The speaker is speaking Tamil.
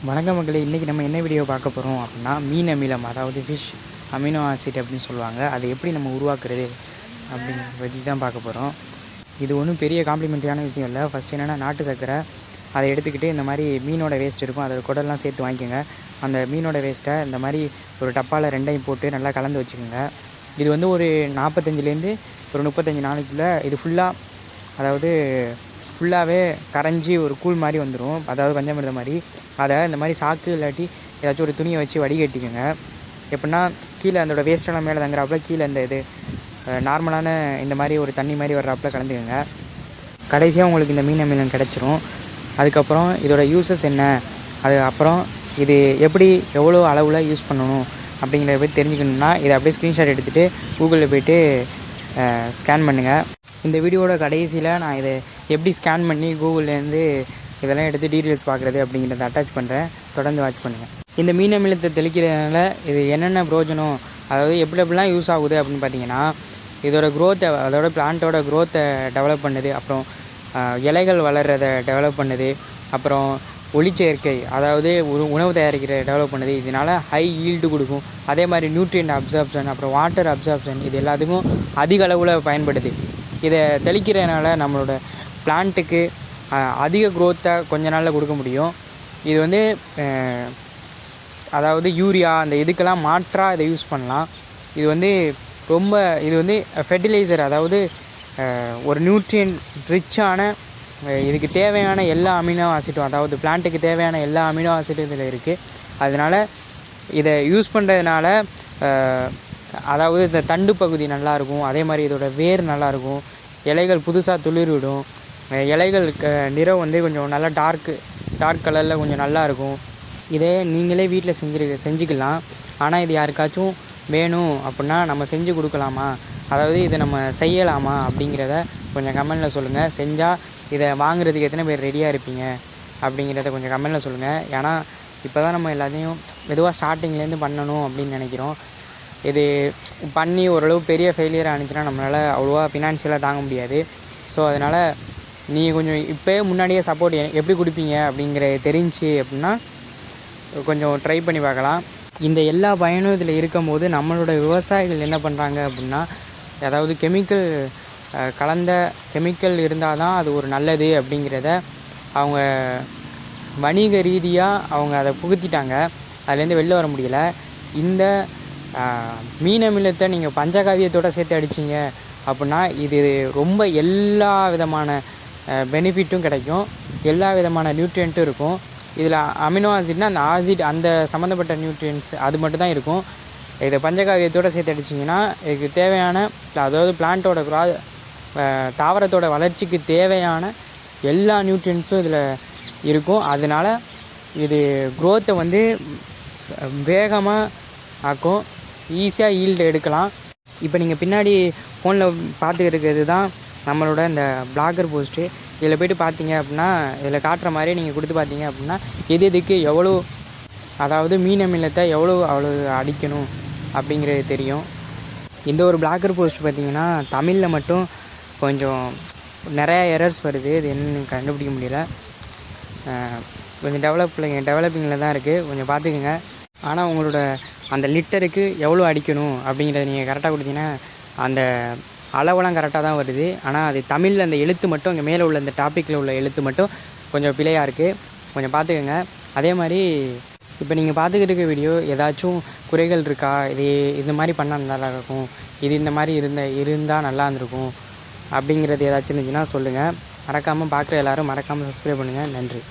வணக்கம் மக்களே, இன்றைக்கி நம்ம என்ன வீடியோ பார்க்க போகிறோம் அப்படின்னா மீன் அமிலம், அதாவது ஃபிஷ் அமினோ ஆசிட் அப்படின்னு சொல்லுவாங்க. அதை எப்படி நம்ம உருவாக்குறது அப்படிங்கிற பற்றி தான் பார்க்க போகிறோம். இது ஒன்றும் பெரிய காம்ப்ளிமெண்ட்ரியான விஷயம் இல்லை. ஃபஸ்ட் என்னென்னா, நாட்டு சர்க்கரை அதை எடுத்துக்கிட்டு இந்த மாதிரி மீனோட வேஸ்ட் இருக்கும், அதோட குடல்லாம் சேர்த்து வாங்கிக்கோங்க. அந்த மீனோட வேஸ்ட்டை இந்த மாதிரி ஒரு டப்பாவில் ரெண்டையும் போட்டு நல்லா கலந்து வச்சுக்கோங்க. இது வந்து ஒரு 45லேருந்து ஒரு 35 நாளைக்குள்ளே இது ஃபுல்லாகவே கரைஞ்சி ஒரு கூழ் மாதிரி வந்துடும், அதாவது பஞ்சாமிர்தம் மாதிரி. அதை இந்த மாதிரி சாக்கு இல்லாட்டி ஏதாச்சும் ஒரு துணியை வச்சு வடிகட்டிக்கோங்க. எப்படின்னா, கீழே அதோட வேஸ்ட்டெல்லாம் மேலே தங்குறாப்புல கீழே இந்த நார்மலான இந்த மாதிரி ஒரு தண்ணி மாதிரி வர்றாப்புல கலந்துக்கோங்க. கடைசியாக உங்களுக்கு இந்த மீன் அமிலம் கிடச்சிரும். அதுக்கப்புறம் இதோட யூசஸ் என்ன, அப்புறம் இது எப்படி எவ்வளோ அளவில் யூஸ் பண்ணணும் அப்படிங்கிறத பற்றி தெரிஞ்சுக்கணுன்னா இதை அப்படியே ஸ்க்ரீன்ஷாட் எடுத்துகிட்டு கூகுளில் போய்ட்டு ஸ்கேன் பண்ணுங்கள். இந்த வீடியோட கடைசியில் நான் இதை எப்படி ஸ்கேன் பண்ணி கூகுள்லேருந்து இதெல்லாம் எடுத்து டீட்டெயில்ஸ் பார்க்குறது அப்படிங்கிறத அட்டாச் பண்ணுறேன். தொடர்ந்து வாட்ச் பண்ணுங்கள். இந்த மீன் அமிலத்தை தெளிக்கிறதுனால இது என்னென்ன பிரயோஜனம், அதாவது எப்படிலாம் யூஸ் ஆகுது அப்படின்னு பார்த்தீங்கன்னா, இதோட க்ரோத்தை, அதோட பிளான்ட்டோட க்ரோத்தை டெவலப் பண்ணுது, அப்புறம் இலைகள் வளர்கிறத டெவலப் பண்ணுது, அப்புறம் ஒளிச்சேர்க்கை, அதாவது உணவு தயாரிக்கிற டெவலப் பண்ணுது. இதனால் ஹை ஈல்டு கொடுக்கும். அதே மாதிரி நியூட்ரியன்ட் அப்சார்ப்ஷன், அப்புறம் வாட்டர் அப்சார்ப்ஷன், இது எல்லாத்துக்கும் அதிக அளவில் பயன்படுது. இதை தெளிக்கிறதுனால நம்மளோட பிளான்ட்டுக்கு அதிக க்ரோத்தை கொஞ்ச நாளில் கொடுக்க முடியும். இது வந்து அதாவது யூரியா அந்த இதுக்கெல்லாம் மாற்றாக இதை யூஸ் பண்ணலாம். இது வந்து ஃபெர்டிலைசர், அதாவது ஒரு நியூட்ரியன்ட் ரிச்சான, இதுக்கு தேவையான எல்லா அமினோ ஆசிட்டும், அதாவது பிளான்ட்டுக்கு தேவையான எல்லா அமினோ ஆசிட்டும் இதில் இருக்குது. அதனால் இதை யூஸ் பண்ணுறதுனால அதாவது இந்த தண்டு பகுதி நல்லாயிருக்கும், அதே மாதிரி இதோட வேர் நல்லாயிருக்கும், இலைகள் புதுசாக துளிர்விடும், இலைகள் நிறம் வந்து கொஞ்சம் நல்லா டார்க் கலரில் கொஞ்சம் நல்லாயிருக்கும். இதே நீங்களே வீட்டில் செஞ்சுக்கலாம். ஆனால் இது யாருக்காச்சும் வேணும் அப்படின்னா நம்ம செஞ்சு கொடுக்கலாமா, அதாவது இதை நம்ம செய்யலாமா அப்படிங்கிறத கொஞ்சம் கமெண்டில் சொல்லுங்கள். செஞ்சால் இதை வாங்குறதுக்கு எத்தனை பேர் ரெடியாக இருப்பீங்க அப்படிங்கிறத கொஞ்சம் கமெண்டில் சொல்லுங்கள். ஏன்னா இப்போ தான் நம்ம எல்லாத்தையும் மெதுவாக ஸ்டார்டிங்லேருந்து பண்ணணும் அப்படின்னு நினைக்கிறோம். இது பண்ணி ஓரளவு பெரிய ஃபெயிலியர் ஆனிச்சுன்னா நம்மளால் அவ்வளோவா ஃபினான்ஷியலாக தாங்க முடியாது. ஸோ அதனால் நீங்கள் கொஞ்சம் இப்போயே முன்னாடியே சப்போர்ட் எப்படி கொடுப்பீங்க அப்படிங்கிறது தெரிஞ்சு அப்படின்னா கொஞ்சம் ட்ரை பண்ணி பார்க்கலாம். இந்த எல்லா பயனும் இதில் இருக்கும் போது நம்மளோட விவசாயிகள் என்ன பண்ணுறாங்க அப்படின்னா, அதாவது கெமிக்கல் இருந்தால் தான் அது ஒரு நல்லது அப்படிங்கிறத அவங்க வணிக ரீதியாக அவங்க அதை புகுத்திட்டாங்க. அதுலேருந்து வெளில வர முடியலை. இந்த மீன் அமிலத்தை நீங்கள் பஞ்சகாவியத்தோடு சேர்த்து அடிச்சிங்க அப்படின்னா இது ரொம்ப எல்லா விதமான பெனிஃபிட்டும் கிடைக்கும், எல்லா விதமான நியூட்ரியன்ட்டும் இருக்கும். இதில் அமினோ ஆசிட்னால் அந்த ஆசிட், அந்த சம்மந்தப்பட்ட நியூட்ரியன்ட்ஸ் அது மட்டும் தான் இருக்கும். இதை பஞ்சகாவியத்தோடு சேர்த்து அடிச்சிங்கன்னா இதுக்கு தேவையான, அதாவது பிளான்ட்டோட தாவரத்தோட வளர்ச்சிக்கு தேவையான எல்லா நியூட்ரியன்ட்ஸும் இதில் இருக்கும். அதனால் இது க்ரோத்தை வந்து வேகமாக ஆக்கும், ஈஸியாக ஈல்டு எடுக்கலாம். இப்போ நீங்கள் பின்னாடி ஃபோனில் பார்த்துக்கிட்டு இருக்கிறது தான் நம்மளோட இந்த பிளாகர் போஸ்ட்டு. இதில் போய்ட்டு பார்த்தீங்க அப்படின்னா, இதில் காட்டுற மாதிரி நீங்கள் கொடுத்து பார்த்தீங்க அப்படின்னா எதுக்கு எவ்வளோ, அதாவது மீன் அமிலத்தை அவ்வளோ அடிக்கணும் அப்படிங்கிறது தெரியும். இந்த ஒரு பிளாகர் போஸ்ட் பார்த்திங்கன்னா தமிழில் மட்டும் கொஞ்சம் நிறையா எரர்ஸ் வருது. இது என்னன்னு கண்டுபிடிக்க முடியல. கொஞ்சம் டெவலப்பிங்கில் தான் இருக்குது, கொஞ்சம் பார்த்துக்குங்க. ஆனால் உங்களோட அந்த லிட்டருக்கு எவ்வளோ அடிக்கணும் அப்படிங்கிறத நீங்கள் கரெக்டாக கொடுத்தீங்கன்னா அந்த அளவெல்லாம் கரெக்டாக தான் வருது. ஆனால் அது தமிழில் அந்த எழுத்து மட்டும், இங்கே மேலே உள்ள இந்த டாப்பிக்கில் உள்ள எழுத்து மட்டும் கொஞ்சம் பிழையாக இருக்குது, கொஞ்சம் பார்த்துக்கோங்க. அதே மாதிரி இப்போ நீங்கள் பார்த்துக்கிட்டு இருக்க வீடியோ ஏதாச்சும் குறைகள் இருக்கா, இது மாதிரி பண்ணால் நல்லா இருக்கும், இது இந்த மாதிரி இருந்தால் நல்லா இருந்திருக்கும் அப்படிங்கிறது ஏதாச்சும் இருந்துச்சுன்னா சொல்லுங்கள். மறக்காமல் பார்க்குற எல்லோரும் மறக்காமல் சப்ஸ்கிரைப் பண்ணுங்கள். நன்றி.